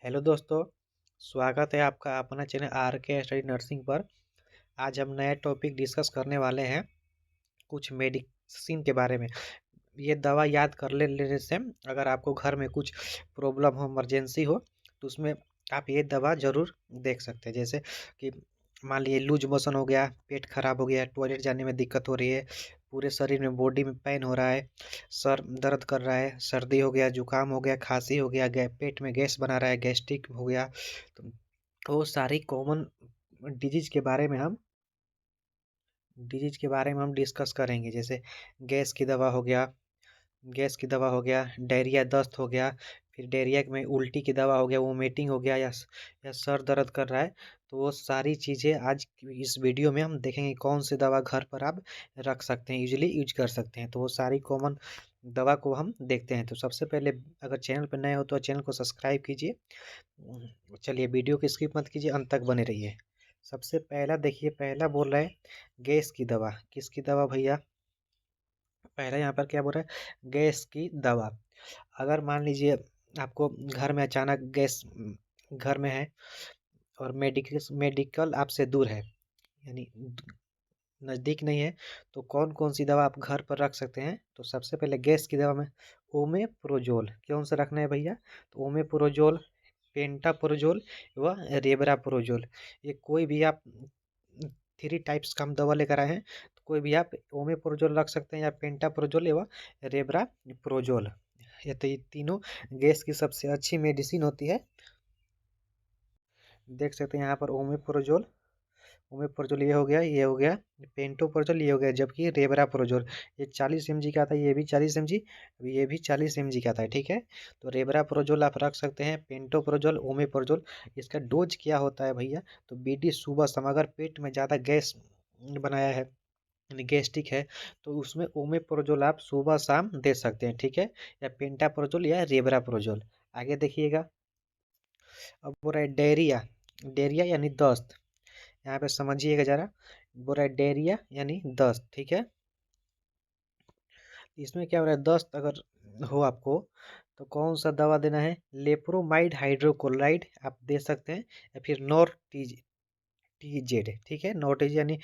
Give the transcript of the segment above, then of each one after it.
Hello दोस्तों। स्वागत है आपका अपना चैनल आर के स्टडी नर्सिंग पर। आज हम नया टॉपिक डिस्कस करने वाले हैं कुछ मेडिसिन के बारे में। ये दवा याद कर लेने से अगर आपको घर में कुछ प्रॉब्लम हो, इमरजेंसी हो, तो उसमें आप ये दवा ज़रूर देख सकते हैं। जैसे कि मान लीजिए लूज मोशन हो गया, पेट खराब हो गया, टॉयलेट जाने में दिक्कत हो रही है, पूरे शरीर में बॉडी में पेन हो रहा है, सर दर्द कर रहा है, सर्दी हो गया, जुकाम हो गया, खांसी हो गया, पेट में गैस बना रहा है, गैस्ट्रिक हो गया। तो वो सारी कॉमन डिजीज के बारे में हम डिस्कस करेंगे। जैसे गैस की दवा हो गया, डायरिया दस्त हो गया, फिर डायरिया में उल्टी की दवा हो गया, वोमिटिंग हो गया, या सर दर्द कर रहा है। तो वो सारी चीज़ें आज इस वीडियो में हम देखेंगे कौन सी दवा घर पर आप रख सकते हैं, यूजली यूज कर सकते हैं। तो वो सारी कॉमन दवा को हम देखते हैं। तो सबसे पहले अगर चैनल पर नए हो तो चैनल को सब्सक्राइब कीजिए। चलिए वीडियो को स्किप मत कीजिए, अंत तक बने रहिए। सबसे पहला देखिए, पहला बोल रहा है गैस की दवा। किसकी दवा भैया? पहले यहाँ पर क्या बोल रहा है? गैस की दवा। अगर मान लीजिए आपको घर में अचानक गैस घर में है और मेडिकल आपसे दूर है, यानी नज़दीक नहीं है, तो कौन कौन सी दवा आप घर पर रख सकते हैं? तो सबसे पहले गैस की दवा में ओमेप्रोजोल। कौन सा रखना है भैया? तो ओमेप्रोजोल, पेंटाप्रोजोल व रेबराप्रोजोल। ये कोई भी आप 3 टाइप्स का हम दवा लेकर आए हैं, तो कोई भी आप ओमेप्रोजोल रख सकते हैं, या पेंटाप्रोजोल या रेबराप्रोजोल। ये तीनों गैस की सबसे अच्छी मेडिसिन होती है। देख सकते हैं यहाँ पर ओमेप्रोजोल ये हो गया, पेंटोप्रोजोल ये हो गया, जबकि रेबराप्रोजोल ये 40 mg का आता है, ये भी 40 mg, ये भी 40 mg का आता है। ठीक है, तो रेबराप्रोजोल आप रख सकते हैं, पेंटोप्रोजोल, ओमेप्रोजोल। इसका डोज क्या होता है भैया? तो बीडी सुबह शाम। अगर पेट में ज़्यादा गैस बनाया है, यानी गैस्ट्रिक है, तो उसमें ओमेप्रोजोल आप सुबह शाम दे सकते हैं। ठीक है, या पेंटाप्रोजोल या रेबराप्रोजोल। आगे देखिएगा, अब बोल रहा है डायरिया। डायरिया यानी दस्त। यहाँ पे समझिएगा जरा, बोल रहा है डायरिया यानी दस्त। ठीक है, इसमें क्या हो रहा है? दस्त अगर हो आपको तो कौन सा दवा देना है? लेप्रोमाइड हाइड्रोक्लोराइड आप दे सकते हैं, या फिर टीजेड। ठीक है, नोर्टिज यानी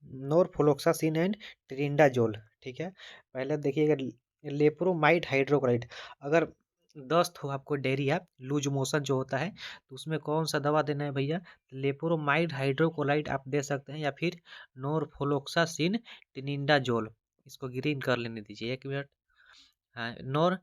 नोरफ्लोक्सासिन एंड ट्रिंडाजोल। ठीक है, पहले देखिएगा लेप्रोमाइड हाइड्रोक्लोराइड। अगर दस्त हो आपको, डायरिया, लूज मोशन जो होता है, तो उसमें कौन सा दवा देना है भैया? लेप्रोमाइड हाइड्रोक्लोराइड आप दे सकते हैं, या फिर नोरफ्लोक्सासिन ट्रिनिडाजोल। इसको ग्रीन कर लेने दीजिए 1 मिनट। हाँ, नोर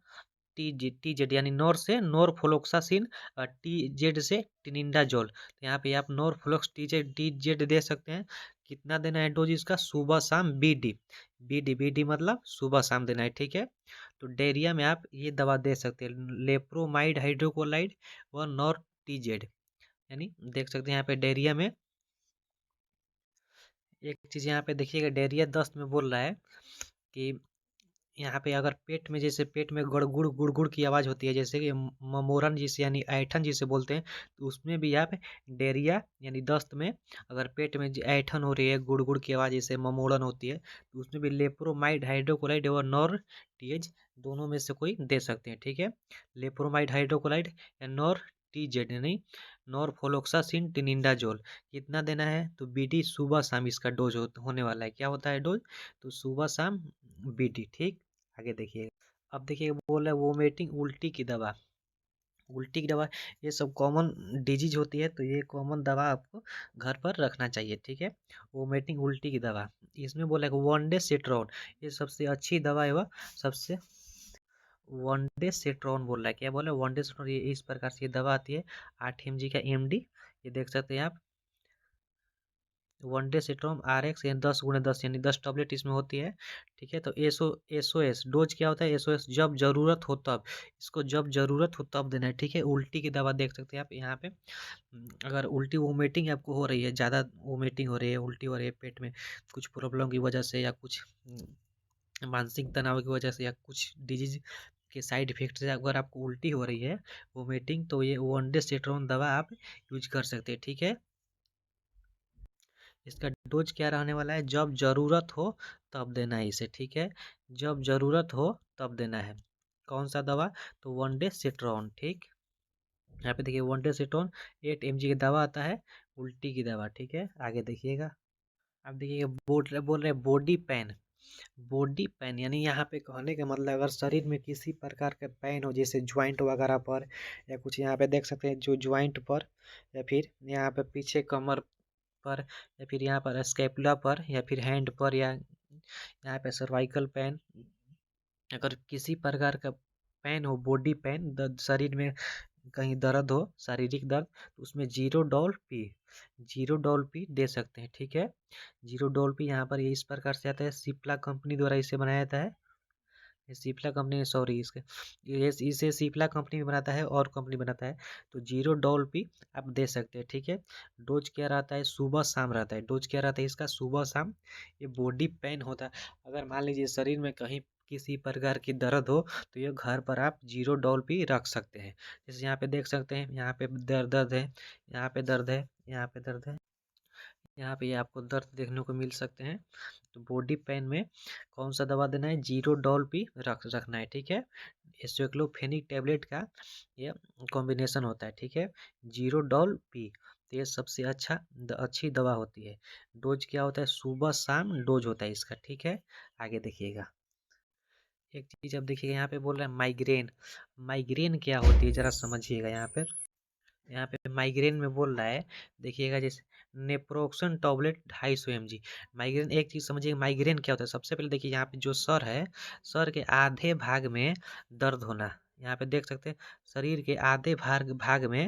टी जेड यानी नोर से नोरफ्लोक्सासिन, टी जेड से टिनिडाजोल। तो यहाँ पे आप नोरफ्लोक्स टी जेड दे सकते हैं। कितना देना है डोज इसका? सुबह शाम बीडी मतलब सुबह शाम देना है। ठीक है, तो डायरिया में आप ये दवा दे सकते हैं, लेप्रोमाइड हाइड्रोक्लोराइड व नोर टी जेड। यानी देख सकते हैं यहाँ पे डायरिया में। एक चीज़ यहाँ पे देखिएगा, डायरिया दस्त में बोल रहा है कि यहाँ पे अगर पेट में, जैसे पेट में गड़गुड़ गुड़गुड़ की आवाज़ होती है, जैसे कि ममोरन जिसे यानी ऐठन जिसे बोलते हैं, तो उसमें भी आप डायरिया यानी दस्त में अगर पेट में ऐठन हो रही है, गुड़गुड़ की आवाज़ जैसे ममोरन होती है, तो उसमें भी लेप्रोमाइड हाइड्रोक्लोराइड और नॉर टीएच दोनों में से कोई दे सकते हैं। ठीक है, लेप्रोमाइड हाइड्रोक्लोराइड या नॉर टीजेड यानी नॉरफ्लोक्सासिन टिनिडाजोल। कितना देना है? तो बीडी सुबह शाम इसका डोज होने वाला है। क्या होता है डोज? तो सुबह शाम बीडी। ठीक, आगे देखिए। अब देखिए बोल रहा है वोमिटिंग, उल्टी की दवा। उल्टी की दवा ये सब कॉमन डिजीज होती है, तो ये कॉमन दवा आपको घर पर रखना चाहिए। ठीक है, वोमिटिंग उल्टी की दवा, इसमें बोला है वन डे सिट्रोन। ये सबसे अच्छी दवा है वह, सबसे वन डे सिट्रोन बोल रहा है। क्या बोला? One day Citroën. ये इस प्रकार से ये दवा आती है, 8 mg का एमडी। ये देख सकते हैं आप, वन डे सिट्रोम RX यानी 10 × 10 यानी 10 टैबलेट इसमें होती है। ठीक है, तो एसओएस डोज क्या होता है? एसओएस जब जरूरत हो तब, इसको जब जरूरत हो तब देना है। ठीक है, उल्टी की दवा देख सकते हैं आप यहाँ पे। अगर उल्टी वोमिटिंग आपको हो रही है, ज़्यादा वोमिटिंग हो रही है, उल्टी हो रही है पेट में कुछ प्रॉब्लम की वजह से, या कुछ मानसिक तनाव की वजह से, या कुछ डिजीज के साइड इफेक्ट से अगर आपको उल्टी हो रही है, वोमिटिंग, तो ये वन डे सिट्रोन दवा आप यूज कर सकते हैं। ठीक है, इसका डोज क्या रहने वाला है? जब ज़रूरत हो तब देना है इसे। ठीक है, जब ज़रूरत हो तब देना है। कौन सा दवा? तो वन डे सिट्रॉन। ठीक, यहाँ पे देखिए वोंटेसिटोन 8 mg की दवा आता है उल्टी की दवा, ठीक है। आगे देखिएगा, अब देखिए बोल रहे बॉडी पेन। बॉडी पेन यानी यहाँ पे कहने का मतलब अगर शरीर में किसी प्रकार का पेन हो, जैसे ज्वाइंट वगैरह पर, या कुछ यहाँ पे देख सकते हैं जो ज्वाइंट पर, या फिर यहाँ पे पीछे कमर पर, या फिर यहाँ पर स्कैपुला पर, या फिर हैंड पर, या यहाँ पे सर्वाइकल पेन, अगर किसी प्रकार का पेन हो, बॉडी पेन, शरीर में कहीं दर्द हो, शारीरिक दर्द, तो उसमें जीरो डॉल पी दे सकते हैं, ठीक है। जीरो डॉल पी यहाँ पर ये इस प्रकार से आता है, सिप्ला कंपनी द्वारा इसे बनाया जाता है। ये सिप्ला कंपनी, सॉरी, इसके ये इसे सिप्ला कंपनी भी बनाता है और कंपनी बनाता है। तो जीरो डॉल पी आप दे सकते हैं, ठीक है। डोज क्या रहता है, सुबह शाम रहता है। डोज क्या रहता है इसका, सुबह शाम। ये बॉडी पेन होता है, अगर मान लीजिए शरीर में कहीं किसी प्रकार की दर्द हो, तो ये घर पर आप जीरो डॉल पी रख सकते हैं। जैसे यहाँ पे देख सकते हैं, यहाँ पे दर्द है, यहाँ पे दर्द है, यहाँ पे दर्द है, यहाँ पे ये आपको दर्द देखने को मिल सकते हैं। तो बॉडी पेन में कौन सा दवा देना है, जीरो डॉल पी रखना है, ठीक है। एसिक्लोफेनिक टेबलेट का ये कॉम्बिनेशन होता है, ठीक है। जीरो डॉल पी, तो ये सबसे अच्छी दवा होती है। डोज क्या होता है, सुबह शाम डोज होता है इसका, ठीक है। आगे देखिएगा, एक चीज अब देखिएगा, यहाँ पे बोल रहा है माइग्रेन। माइग्रेन क्या होती है जरा समझिएगा। यहाँ पे माइग्रेन में बोल रहा है, देखिएगा, जैसे नेप्रोक्सन टॉबलेट 250 mg। माइग्रेन, एक चीज़ समझिए माइग्रेन क्या होता है। सबसे पहले देखिए, यहाँ पे जो सर है, सर के आधे भाग में दर्द होना। यहाँ पे देख सकते हैं शरीर के आधे भाग भाग में,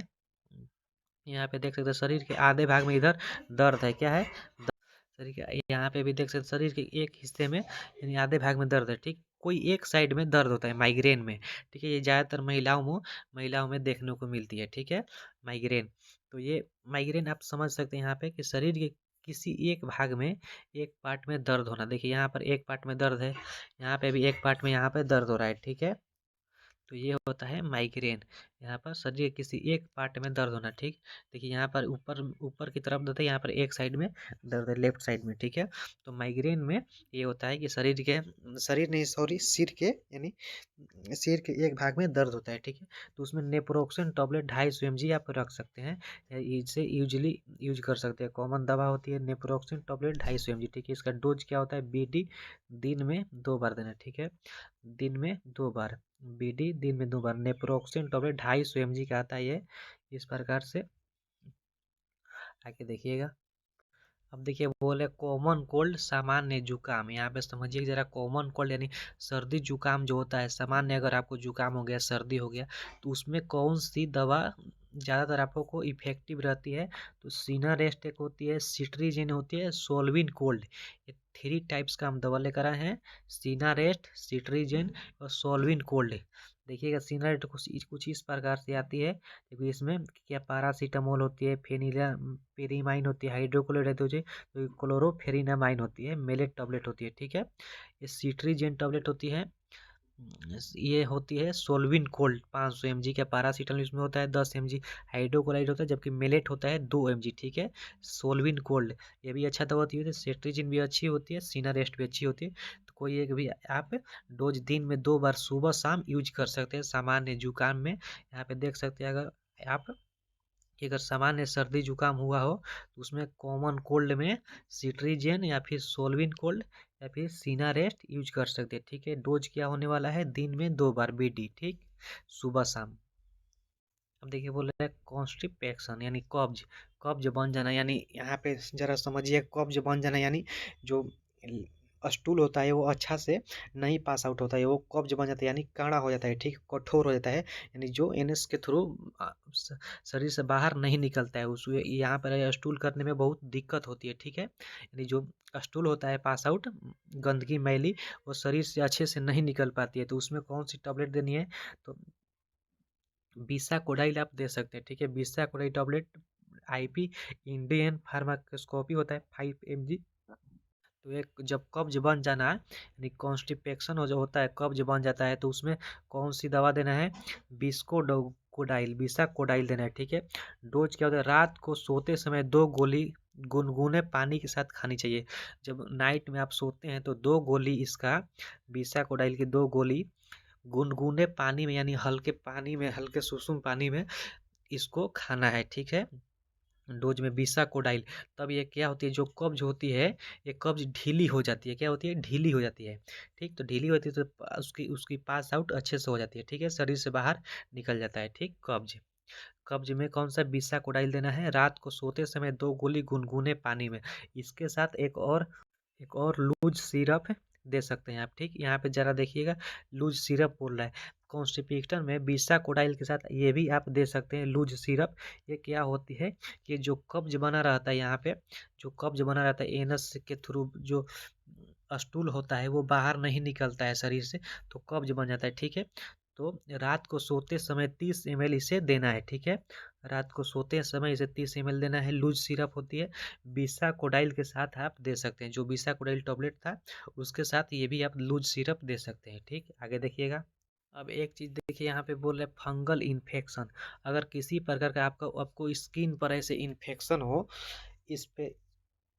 यहाँ पे देख सकते हैं शरीर के आधे भाग में इधर दर्द है, क्या है, शरीर के यहाँ पे भी देख सकते, शरीर के एक हिस्से में यानी आधे भाग में दर्द है, ठीक। कोई एक साइड में दर्द होता है माइग्रेन में, ठीक है। ये ज़्यादातर महिलाओं में देखने को मिलती है, ठीक है, माइग्रेन। तो ये माइग्रेन आप समझ सकते हैं यहाँ पे कि शरीर के किसी एक भाग में, एक पार्ट में दर्द होना। देखिए यहाँ पर एक पार्ट में दर्द है, यहाँ पे भी एक पार्ट में यहाँ पे दर्द हो रहा है, ठीक है। तो ये होता है माइग्रेन, यहाँ पर शरीर के किसी एक पार्ट में दर्द होना, ठीक। देखिए यहाँ पर ऊपर ऊपर की तरफ दर्द है, यहाँ पर एक साइड में दर्द है, लेफ्ट साइड में, ठीक है। तो माइग्रेन में ये होता है कि शरीर नहीं, सॉरी, सिर के यानी सिर के एक भाग में दर्द होता है, ठीक है। तो उसमें नेप्रोक्सन टॉबलेट 250 mg आप रख सकते हैं, इसे यूजली यूज कर सकते हैं। कॉमन दवा होती है नेप्रोक्सन टॉबलेट 250 mg, ठीक है। इसका डोज क्या होता है, बीडी दिन में 2 बार देना, ठीक है। दिन में 2 बार, बीडी दिन में 2 बार। नेप्रोक्सन टॉबलेट 250 mg का आता है ये, इस प्रकार से। आगे देखिएगा, अब देखिए बोले कॉमन कोल्ड, सामान्य जुकाम। यहाँ पे समझिए जरा, कॉमन कोल्ड यानी सर्दी जुकाम जो होता है, सामान्य अगर आपको जुकाम हो गया, सर्दी हो गया, तो उसमें कौन सी दवा ज़्यादातर आपको इफेक्टिव रहती है। तो सीना रेस्ट एक होती है, सिट्रीजिन होती है, सोल्विन कोल्ड। ये 3 टाइप्स का हम दवा लेकर आए हैं, सीना रेस्ट, सिट्रीजिन और सोल्विन कोल्ड। देखिएगा सीना रेस्ट कुछ इस प्रकार से आती है, क्योंकि इसमें क्या पैरासीटामोल होती है, फेनिला पेरीमाइन होती है, हाइड्रोक्लोराइड होती है, तो क्लोरोफेरिनामाइन होती है, मेलेट टैबलेट होती है, ठीक है। ये सिट्रीजिन टैबलेट होती है, ये होती है सोल्विन कोल्ड 500 mg का। पैरासीटामोल इसमें होता है 10 mg, हाइड्रोक्लोराइड होता है, जबकि मेलेट होता है 2 mg, ठीक है। सोल्विन कोल्ड ये भी अच्छा दवा होती है, सेट्रीजिन भी अच्छी होती है, सीना रेस्ट भी अच्छी होती है। तो कोई एक भी आप डोज दिन में 2 बार सुबह शाम यूज कर सकते हैं सामान्य जुकाम में। यहाँ पे देख सकते हैं, अगर आप कि अगर सामान्य सर्दी जुकाम हुआ हो, तो उसमें कॉमन कोल्ड में सिट्रीजिन या फिर सोल्विन कोल्ड या फिर सीना रेस्ट यूज कर सकते हैं, ठीक है। डोज क्या होने वाला है, दिन में 2 बार बीडी, ठीक, सुबह शाम। अब देखिए बोल रहे हैं कॉन्स्टिपेशन यानी कब्ज। कब्ज बन जाना यानी, यहाँ पे जरा समझिए, कब्ज बन जाना यानी जो स्टूल होता है वो अच्छा से नहीं पास आउट होता है, वो कब्ज बन जाता है यानी काढ़ा हो जाता है, ठीक, कठोर हो जाता है, यानी जो एनएस के थ्रू शरीर से बाहर नहीं निकलता है, उस यहाँ पर स्टूल करने में बहुत दिक्कत होती है, ठीक है। यानी जो स्टूल होता है पास आउट, गंदगी मैली वो शरीर से अच्छे से नहीं निकल पाती है, तो उसमें कौन सी टैबलेट देनी है, तो बिसाकोडाइल आप दे सकते हैं, ठीक है। बिसाकोडाइल टैबलेट आईपी इंडियन फार्माकोस्कोपी होता है 5 mg। तो एक जब कब्ज बन जाना है यानी कॉन्स्टिपेशन हो जो होता है, कब्ज बन जाता है, तो उसमें कौन सी दवा देना है, बिसाकोडाइल देना है, ठीक है। डोज क्या होता है, रात को सोते समय 2 गोली गुनगुने पानी के साथ खानी चाहिए। जब नाइट में आप सोते हैं तो 2 गोली इसका, बिसाकोडाइल की 2 गोली गुनगुने पानी में यानी हल्के पानी में, हल्के सुसुम पानी में इसको खाना है, ठीक है। डोज में बिसाकोडाइल, तब ये क्या होती है, जो कब्ज होती है ये कब्ज ढीली हो जाती है, क्या होती है, ढीली हो जाती है। ठीक, तो ढीली होती है तो उसकी उसकी पास आउट अच्छे से हो जाती है, ठीक है, शरीर से बाहर निकल जाता है। ठीक, कब्ज, कब्ज में कौन सा बिसाकोडाइल देना है, रात को सोते समय 2 गोली गुनगुने पानी में, इसके साथ एक और लूज सिरप दे सकते हैं आप। ठीक, यहाँ पे जरा देखिएगा, लूज सिरप बोल रहा है, कॉन्स्टिपेशन में बिसाकोडाइल के साथ ये भी आप दे सकते हैं लूज सिरप। ये क्या होती है कि जो कब्ज बना रहता है यहाँ पे, जो कब्ज बना रहता है एनस के थ्रू, जो स्टूल होता है वो बाहर नहीं निकलता है शरीर से, तो कब्ज बन जाता है। ठीक है, तो रात को सोते समय 30 ml इसे देना है। ठीक है, रात को सोते समय इसे 30 ml देना है, लूज सिरप होती है, बिसाकोडाइल के साथ आप दे सकते हैं, जो बिसाकोडाइल टैबलेट था उसके साथ ये भी आप लूज सिरप दे सकते हैं। ठीक, आगे देखिएगा। अब एक चीज़ देखिए, यहाँ पे बोल रहे हैं फंगल इन्फेक्शन, अगर किसी प्रकार का आपको स्किन पर ऐसे इन्फेक्शन हो, इस पे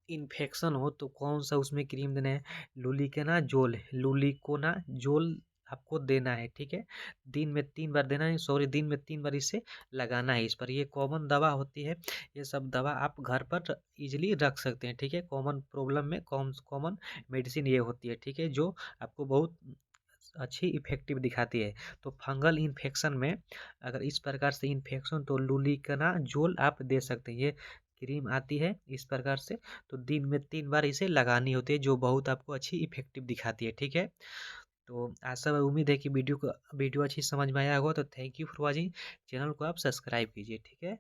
इन्फेक्शन हो तो कौन सा उसमें क्रीम देना है, लुलिकोना जोल आपको देना है। ठीक है, दिन में 3 बार देना है, सॉरी, दिन में 3 बार इसे लगाना है इस पर। ये कॉमन दवा होती है, ये सब दवा आप घर पर इजीली रख सकते हैं। ठीक है, कॉमन प्रॉब्लम में कॉमन मेडिसिन ये होती है, ठीक है, जो आपको बहुत अच्छी इफेक्टिव दिखाती है। तो फंगल इन्फेक्शन में अगर इस प्रकार से इन्फेक्शन, तो लुलिकना जोल आप दे सकते हैं, ये क्रीम आती है इस प्रकार से, तो दिन में 3 बार इसे लगानी होती है, जो बहुत आपको अच्छी इफेक्टिव दिखाती है। ठीक है, तो आशा व उम्मीद है कि वीडियो अच्छी समझ में आया होगा। तो thank you for watching, channel को आप सब्सक्राइब कीजिए। ठीक है।